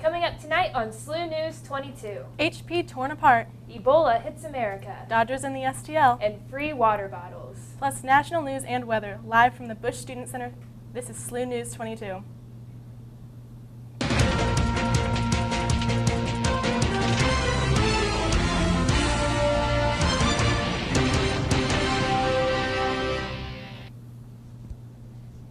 Coming up tonight on SLU News 22. HP torn apart. Ebola hits America. Dodgers in the STL. And free water bottles. Plus national news and weather, live from the Busch Student Center. This is SLU News 22.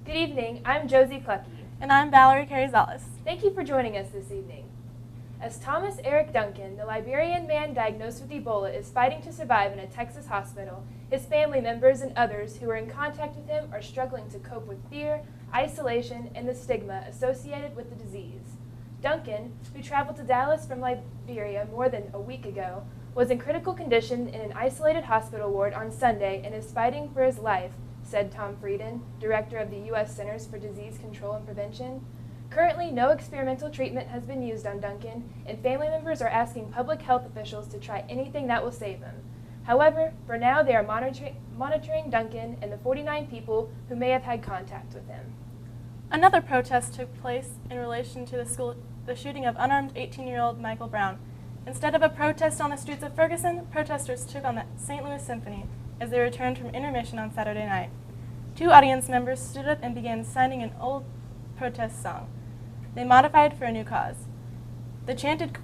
Good evening, I'm Jocie Klocke. And I'm Valerie Carrizales. Thank you for joining us this evening. As Thomas Eric Duncan, the Liberian man diagnosed with Ebola, is fighting to survive in a Texas hospital, his family members and others who are in contact with him are struggling to cope with fear, isolation, and the stigma associated with the disease. Duncan, who traveled to Dallas from Liberia more than a week ago, was in critical condition in an isolated hospital ward on Sunday and is fighting for his life, said Tom Frieden, director of the U.S. Centers for Disease Control and Prevention. Currently, no experimental treatment has been used on Duncan, and family members are asking public health officials to try anything that will save him. However, for now, they are monitoring Duncan and the 49 people who may have had contact with him. Another protest took place in relation to the shooting of unarmed 18-year-old Michael Brown. Instead of a protest on the streets of Ferguson, protesters took on the St. Louis Symphony as they returned from intermission on Saturday night. Two audience members stood up and began signing an old protest song. They modified for a new cause. They chanted,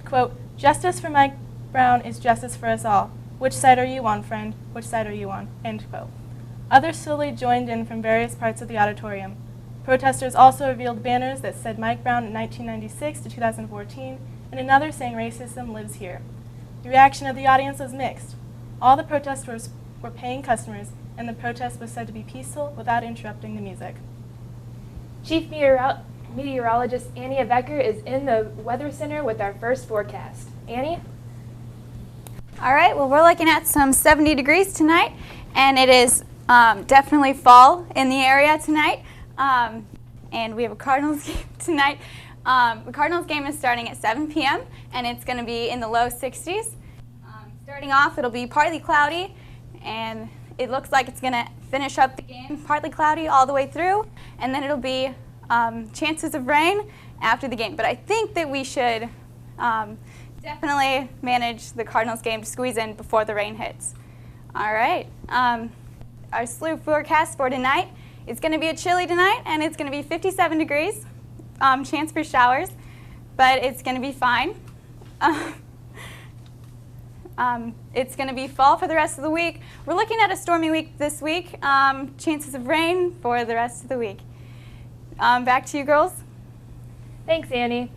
quote, "Justice for Mike Brown is justice for us all. Which side are you on, friend? Which side are you on?" End quote. Others slowly joined in from various parts of the auditorium. Protesters also revealed banners that said Mike Brown in 1996 to 2014, and another saying racism lives here. The reaction of the audience was mixed. All the protesters were paying customers, and the protest was said to be peaceful without interrupting the music. Chief Meteorologist Annie Eveker is in the Weather Center with our first forecast. Annie? All right, well, we're looking at some 70 degrees tonight, and it is definitely fall in the area tonight. And we have a Cardinals game tonight. The Cardinals game is starting at 7 p.m., and it's going to be in the low 60s. Starting off, it'll be partly cloudy, and it looks like it's going to finish up the game partly cloudy all the way through, and then it'll be chances of rain after the game. But I think that we should definitely manage the Cardinals game to squeeze in before the rain hits. All right, our SLU forecast for tonight is going to be a chilly tonight, and it's going to be 57 degrees, chance for showers, but it's going to be fine. It's going to be fall for the rest of the week. We're looking at a stormy week this week, chances of rain for the rest of the week. Back to you, girls. Thanks, Annie.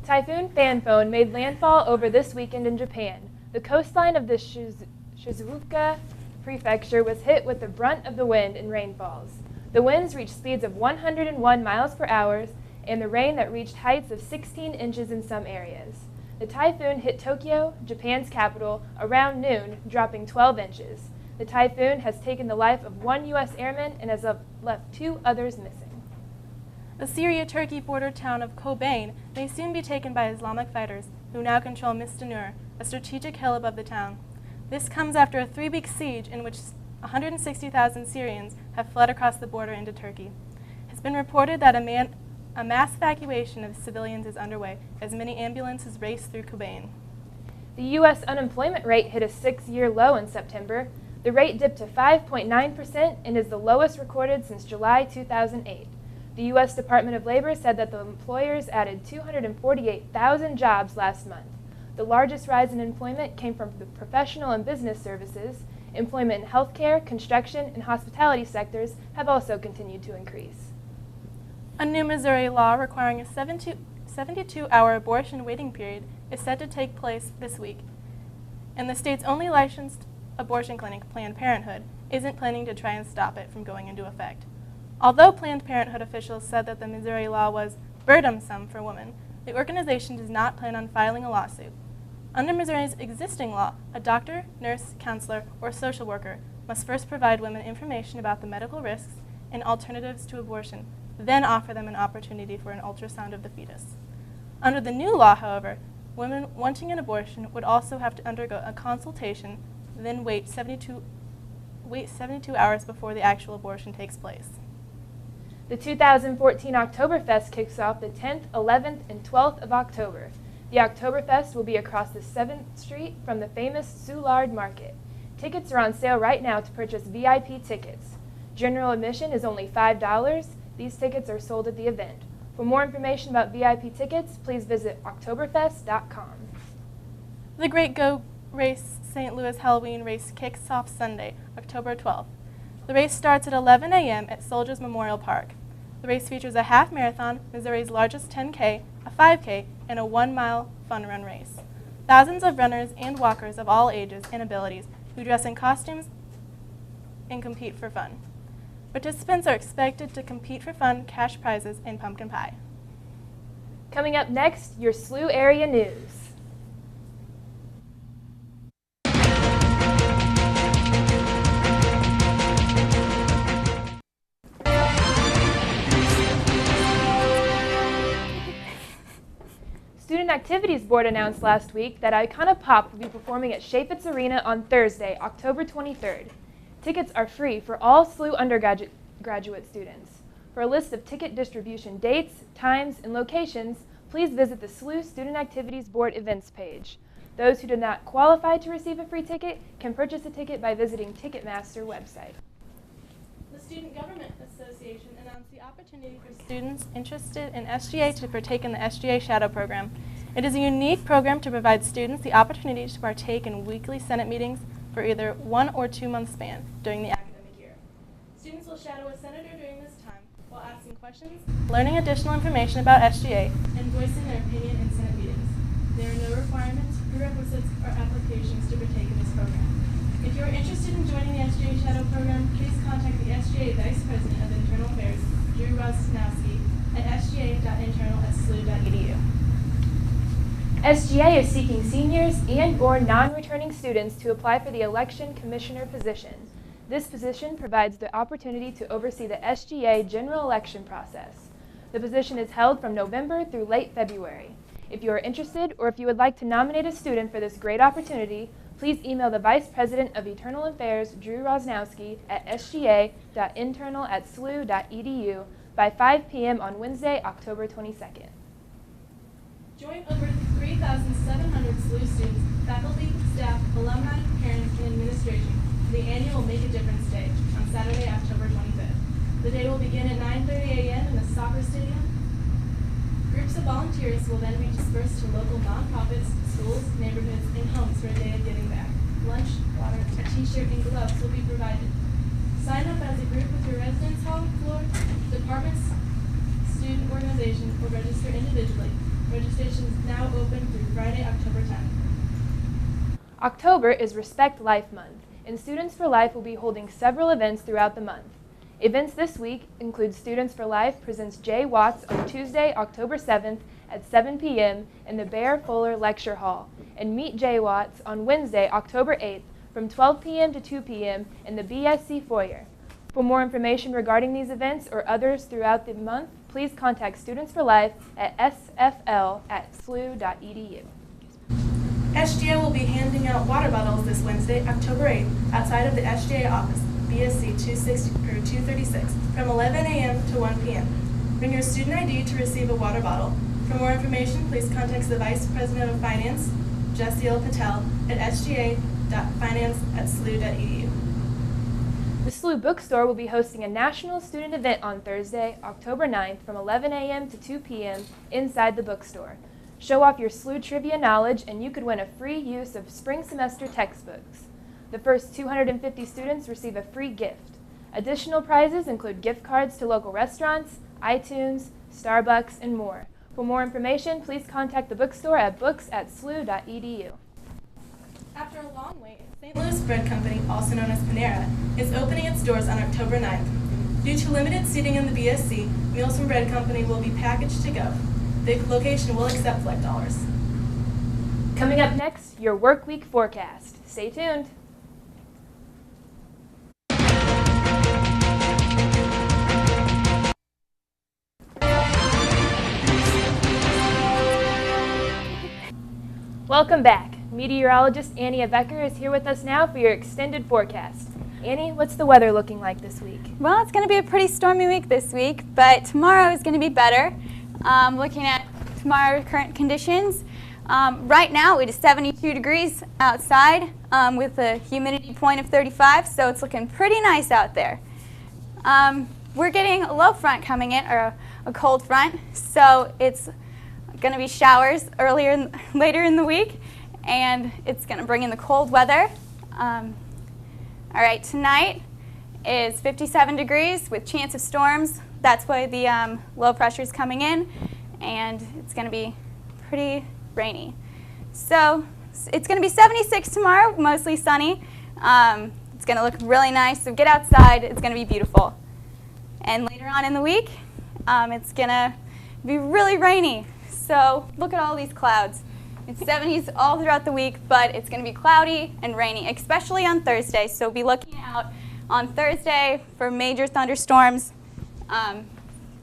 Typhoon Fanphone made landfall over this weekend in Japan. The coastline of the Shizuoka prefecture was hit with the brunt of the wind and rainfalls. The winds reached speeds of 101 miles per hour, and the rain that reached heights of 16 inches in some areas. The typhoon hit Tokyo, Japan's capital, around noon, dropping 12 inches. The typhoon has taken the life of one U.S. airman and has left 2 others missing. The Syria-Turkey border town of Kobane may soon be taken by Islamic fighters, who now control Mistanur, a strategic hill above the town. This comes after a 3-week siege in which 160,000 Syrians have fled across the border into Turkey. It has been reported that a mass evacuation of civilians is underway as many ambulances race through Kobane. The U.S. unemployment rate hit a 6-year low in September. The rate dipped to 5.9% and is the lowest recorded since July 2008. The U.S. Department of Labor said that the employers added 248,000 jobs last month. The largest rise in employment came from the professional and business services. Employment in healthcare, construction, and hospitality sectors have also continued to increase. A new Missouri law requiring a 72-hour abortion waiting period is set to take place this week, and the state's only licensed abortion clinic, Planned Parenthood, isn't planning to try and stop it from going into effect. Although Planned Parenthood officials said that the Missouri law was burdensome for women, the organization does not plan on filing a lawsuit. Under Missouri's existing law, a doctor, nurse, counselor, or social worker must first provide women information about the medical risks and alternatives to abortion, then offer them an opportunity for an ultrasound of the fetus. Under the new law, however, women wanting an abortion would also have to undergo a consultation, then wait 72 hours before the actual abortion takes place. The 2014 Oktoberfest kicks off the 10th, 11th, and 12th of October. The Oktoberfest will be across the 7th Street from the famous Soulard Market. Tickets are on sale right now to purchase VIP tickets. General admission is only $5. These tickets are sold at the event. For more information about VIP tickets, please visit oktoberfest.com. The Great Go Race St. Louis Halloween Race kicks off Sunday, October 12th. The race starts at 11 a.m. at Soldiers Memorial Park. The race features a half marathon, Missouri's largest 10K, a 5K, and a 1-mile fun run race. Thousands of runners and walkers of all ages and abilities who dress in costumes and compete for fun. Participants are expected to compete for fun, cash prizes, and pumpkin pie. Coming up next, your SLU area news. Student Activities Board announced last week that Icona Pop will be performing at Chaffetz Arena on Thursday, October 23rd. Tickets are free for all SLU undergraduate students. For a list of ticket distribution dates, times, and locations, please visit the SLU Student Activities Board events page. Those who do not qualify to receive a free ticket can purchase a ticket by visiting Ticketmaster website. The Student Government Association announced the opportunity for students interested in SGA to partake in the SGA Shadow Program. It is a unique program to provide students the opportunity to partake in weekly Senate meetings for either 1 or 2 month span during the academic year. Students will shadow a senator during this time while asking questions, learning additional information about SGA, and voicing their opinion in Senate meetings. There are no requirements, prerequisites, or applications to partake in this program. If you are interested in joining the SGA Shadow Program, please contact the SGA Vice President of Internal Affairs, Drew Rosnowski, at sga.internal@slu.edu. SGA is seeking seniors and/or non-returning students to apply for the election commissioner position. This position provides the opportunity to oversee the SGA general election process. The position is held from November through late February. If you are interested or if you would like to nominate a student for this great opportunity, please email the Vice President of Internal Affairs, Drew Rosnowski, at sga.internal@slu.edu by 5 p.m. on Wednesday, October 22nd. Join over 3,700 SLU students, faculty, staff, alumni, parents, and administration for the annual Make a Difference Day on Saturday, October 25th. The day will begin at 9:30 a.m. in the soccer stadium. Groups of volunteers will then be dispersed to local nonprofits, schools, neighborhoods, and homes for a day of giving back. Lunch, water, a t-shirt, and gloves will be provided. Sign up as a group with your residence hall, floor, departments, student organization, or register individually. Registration is now open through Friday, October 10th. October is Respect Life Month, and Students for Life will be holding several events throughout the month. Events this week include Students for Life presents Jay Watts on Tuesday, October 7th at 7 p.m. in the Bear Fuller Lecture Hall, and Meet Jay Watts on Wednesday, October 8th from 12 p.m. to 2 p.m. in the BSC foyer. For more information regarding these events or others throughout the month, please contact Students for Life at sfl@slu.edu. SGA will be handing out water bottles this Wednesday, October 8th, outside of the SGA office, BSC 236, from 11 a.m. to 1 p.m. Bring your student ID to receive a water bottle. For more information, please contact the Vice President of Finance, Jocie Patel, at sga.finance@slu.edu. The SLU Bookstore will be hosting a national student event on Thursday, October 9th from 11 a.m. to 2 p.m. inside the bookstore. Show off your SLU trivia knowledge and you could win a free use of spring semester textbooks. The first 250 students receive a free gift. Additional prizes include gift cards to local restaurants, iTunes, Starbucks, and more. For more information, please contact the bookstore at books@slu.edu. After a long wait, St. Louis Bread Company, also known as Panera, is opening its doors on October 9th. Due to limited seating in the BSC, meals from Bread Company will be packaged to go. The location will accept flight dollars. Coming up next, your work week forecast. Stay tuned. Welcome back. Meteorologist Eveker is here with us now for your extended forecast. Annie, what's the weather looking like this week? Well, it's going to be a pretty stormy week this week, but tomorrow is going to be better. Looking at tomorrow's current conditions, right now it is 72 degrees outside with a humidity point of 35, so it's looking pretty nice out there. We're getting a low front coming in, or a cold front, so it's going to be showers later in the week, and it's going to bring in the cold weather. All right, tonight is 57 degrees with chance of storms. That's why the low pressure is coming in, and it's going to be pretty rainy. So it's going to be 76 tomorrow, mostly sunny. It's going to look really nice, so get outside. It's going to be beautiful. And later on in the week, it's going to be really rainy. So look at all these clouds. It's 70s all throughout the week, but it's going to be cloudy and rainy, especially on Thursday. So be looking out on Thursday for major thunderstorms.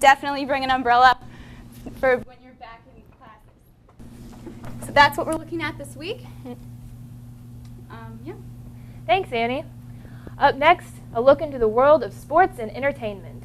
Definitely bring an umbrella for when you're back in classes. So that's what we're looking at this week. Yeah. Thanks, Annie. Up next, a look into the world of sports and entertainment.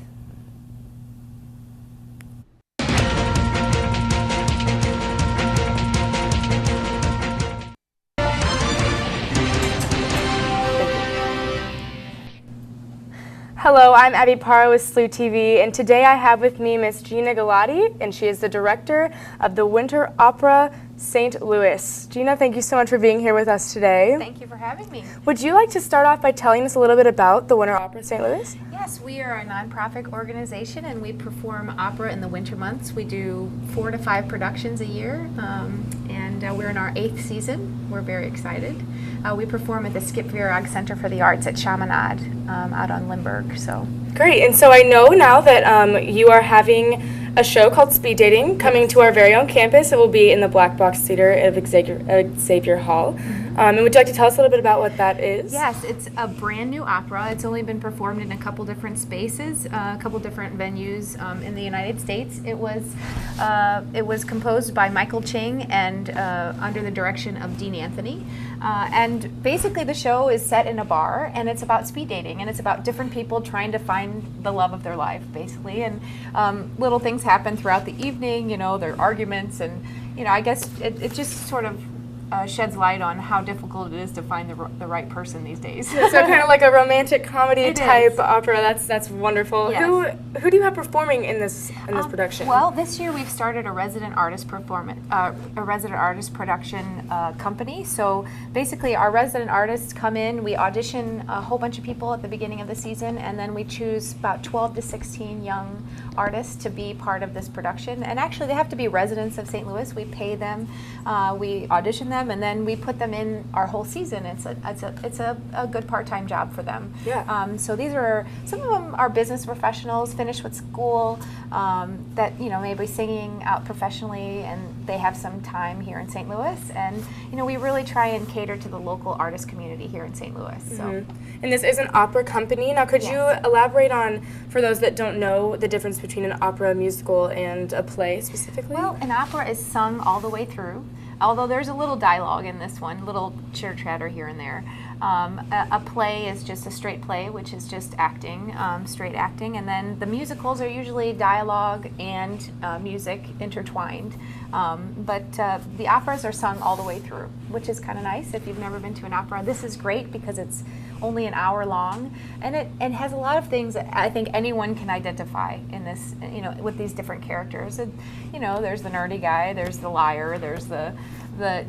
Hello, I'm Abby Parra with SLU-TV, and today I have with me Miss Gina Galati, and she is the director of the Winter Opera St. Louis. Gina, thank you so much for being here with us today. Thank you for having me. Would you like to start off by telling us a little bit about the Winter Opera St. Louis? Yes, we are a nonprofit organization and we perform opera in the winter months. We do 4 to 5 productions a year, and we're in our 8th season. We're very excited. We perform at the Skip Virag Center for the Arts at Chaminade out on Limburg. So great, and so I know now that you are having a show called Speed Dating coming to our very own campus. It will be in the Black Box Theater of Xavier Hall. And would you like to tell us a little bit about what that is? yes, it's a brand new opera. It's only been performed in a couple different spaces, a couple different venues in the United States. It was composed by Michael Ching and under the direction of Dean Anthony. And basically the show is set in a bar, and it's about speed dating, and it's about different people trying to find the love of their life, basically. And little things happen throughout the evening, you know, there are arguments, and, you know, I guess it just sort of sheds light on how difficult it is to find the right person these days. So kind of like a romantic comedy It type is. opera. That's wonderful. Yes. Who do you have performing in this production? Well, this year we've started a resident artist production company. So basically, our resident artists come in. We audition a whole bunch of people at the beginning of the season, and then we choose about 12 to 16 young artists to be part of this production. And actually, they have to be residents of St. Louis. We pay them, we audition them, and then we put them in our whole season. It's a good part-time job for them. Yeah. So these are, some of them are business professionals, finished with school, that, you know, maybe singing out professionally, and they have some time here in St. Louis. And, you know, we really try and cater to the local artist community here in St. Louis. So. And this is an opera company. Now, could Yes. you elaborate on, for those that don't know, the difference between an opera, musical, and a play specifically? Well, an opera is sung all the way through, although there's a little dialogue in this one, little chitter-chatter here and there. A play is just a straight play, which is just acting, straight acting, and then the musicals are usually dialogue and music intertwined. But the operas are sung all the way through, which is kind of nice if you've never been to an opera. This is great because it's only an hour long, and it has a lot of things that I think anyone can identify in this, you know, with these different characters. And, you know, there's the nerdy guy, there's the liar, there's the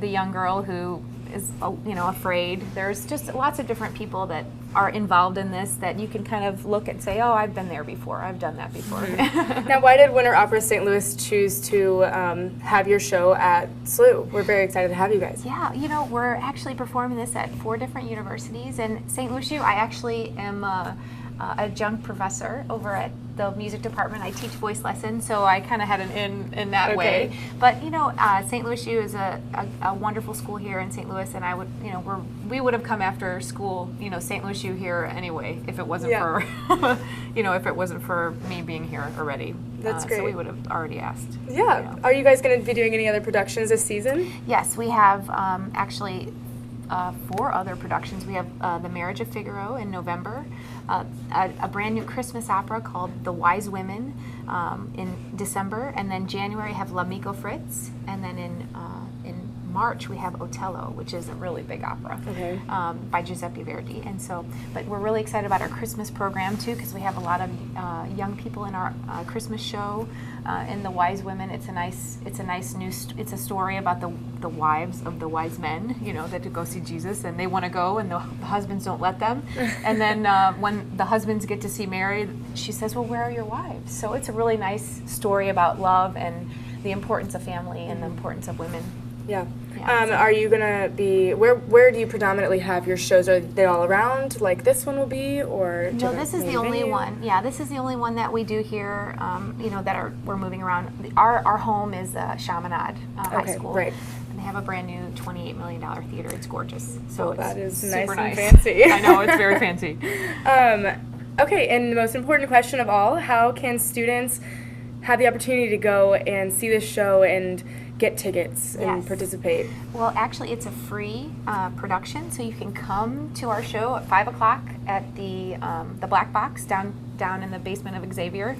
young girl who is, you know, afraid. There's just lots of different people that are involved in this that you can kind of look and say, oh, I've been there before, I've done that before. Now, why did Winter Opera St. Louis choose to have your show at SLU? We're very excited to have you guys. Yeah, you know, we're actually performing this at 4 different universities, and St. Louis U, I actually am adjunct professor over at the music department. I teach voice lessons, so I kind of had an in that way. But, you know, St. Louis U is a wonderful school here in St. Louis, and I would, you know, we would have come after school, you know, St. Louis U here anyway, if it wasn't for, you know, if it wasn't for me being here already. That's great. So we would have already asked. Yeah. You know. Are you guys going to be doing any other productions this season? Yes, we have actually 4 other productions. We have The Marriage of Figaro in November, a brand new Christmas opera called The Wise Women in December, and then January have L'Amico Fritz, and then in March we have Otello, which is a really big opera by Giuseppe Verdi. And so, but we're really excited about our Christmas program too, because we have a lot of young people in our Christmas show. In The Wise Women, it's a nice new it's a story about the wives of the wise men, you know, that to go see Jesus, and they want to go, and the husbands don't let them. And then when the husbands get to see Mary, she says, "Well, where are your wives?" So it's a really nice story about love and the importance of family and the importance of women. Yeah. Are you gonna be where do you predominantly have your shows? Are they all around like this one will be, or no? This is the only one. Yeah, this is the only one that we do here. You know, we're moving around. Our home is Chaminade High School. Right. And they have a brand new $28 million theater. It's gorgeous. So that is super nice and fancy. I know, it's very fancy. Okay, and the most important question of all: how can students have the opportunity to go and see this show and get tickets and participate? Well, actually, it's a free production, so you can come to our show at 5 o'clock at the Black Box down in the basement of Xavier.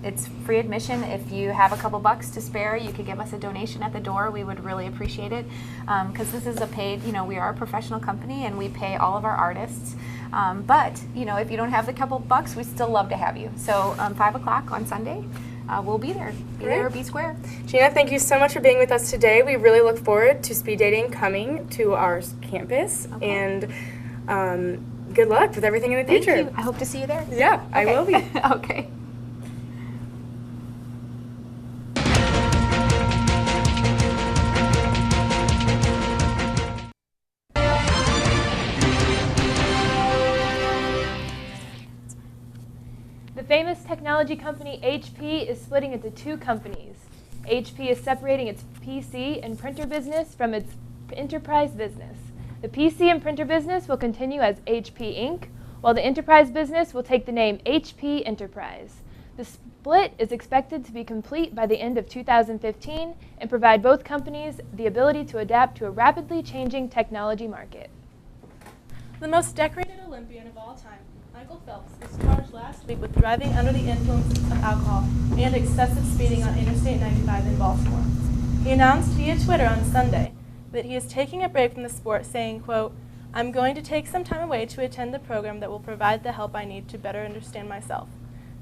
It's free admission. If you have a couple bucks to spare, you could give us a donation at the door. We would really appreciate it, because this is a paid, you know, we are a professional company and we pay all of our artists. But, you know, if you don't have the couple bucks, we still love to have you. So 5 o'clock on Sunday. We'll be there. Be there or be square. Gina, thank you so much for being with us today. We really look forward to speed dating coming to our campus, and good luck with everything in the future. Thank you. I hope to see you there. Yeah, I will be. Okay. The famous technology company HP is splitting into 2 companies. HP is separating its PC and printer business from its enterprise business. The PC and printer business will continue as HP Inc., while the enterprise business will take the name HP Enterprise. The split is expected to be complete by the end of 2015 and provide both companies the ability to adapt to a rapidly changing technology market. The most decorated Olympian of all time, Michael Phelps, was charged last week with driving under the influence of alcohol and excessive speeding on Interstate 95 in Baltimore. He announced via Twitter on Sunday that he is taking a break from the sport, saying, quote, "I'm going to take some time away to attend the program that will provide the help I need to better understand myself.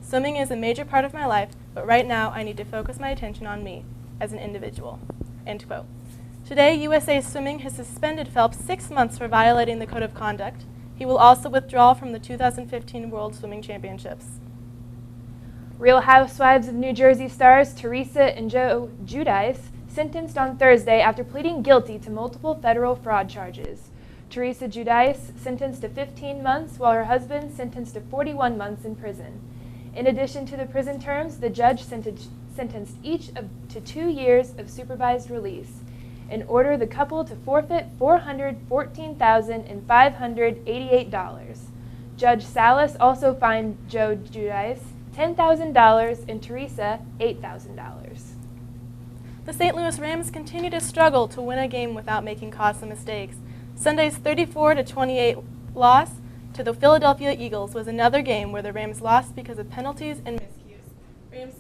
Swimming is a major part of my life, but right now I need to focus my attention on me as an individual." End quote. Today, USA Swimming has suspended Phelps 6 months for violating the code of conduct. He will also withdraw from the 2015 World Swimming Championships. Real Housewives of New Jersey stars Teresa and Joe Giudice sentenced on Thursday after pleading guilty to multiple federal fraud charges. Teresa Giudice sentenced to 15 months, while her husband sentenced to 41 months in prison. In addition to the prison terms, the judge sentenced each to 2 years of supervised release and ordered the couple to forfeit $414,588. Judge Salas also fined Joe Giudice $10,000 and Teresa $8,000. The St. Louis Rams continue to struggle to win a game without making costly mistakes. Sunday's 34-28 loss to the Philadelphia Eagles was another game where the Rams lost because of penalties and miscues. Rams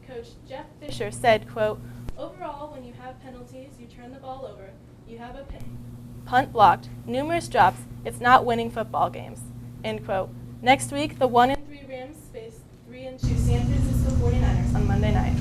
coach Jeff Fisher said, quote, "Overall, when you have penalties, you turn the ball over, you have a punt blocked, numerous drops, it's not winning football games." End quote. Next week, the 1-3 Rams face 3-2 San Francisco 49ers on Monday night.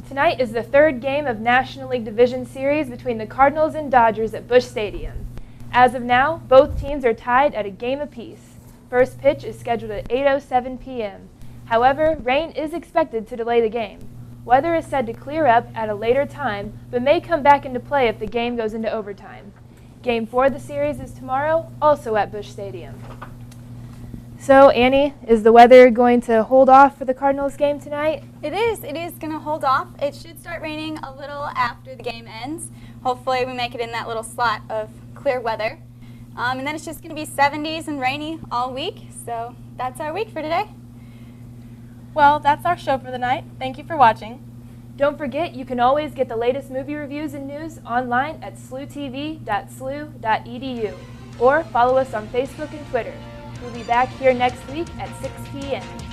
Tonight is the 3rd game of National League Division Series between the Cardinals and Dodgers at Busch Stadium. As of now, both teams are tied at a game apiece. First pitch is scheduled at 8:07 p.m. However, rain is expected to delay the game. Weather is said to clear up at a later time, but may come back into play if the game goes into overtime. Game 4 of the series is tomorrow, also at Busch Stadium. So, Annie, is the weather going to hold off for the Cardinals game tonight? It is going to hold off. It should start raining a little after the game ends. Hopefully we make it in that little slot of clear weather. And then it's just going to be 70s and rainy all week. So that's our week for today. Well, that's our show for the night. Thank you for watching. Don't forget, you can always get the latest movie reviews and news online at slutv.slu.edu or follow us on Facebook and Twitter. We'll be back here next week at 6 p.m.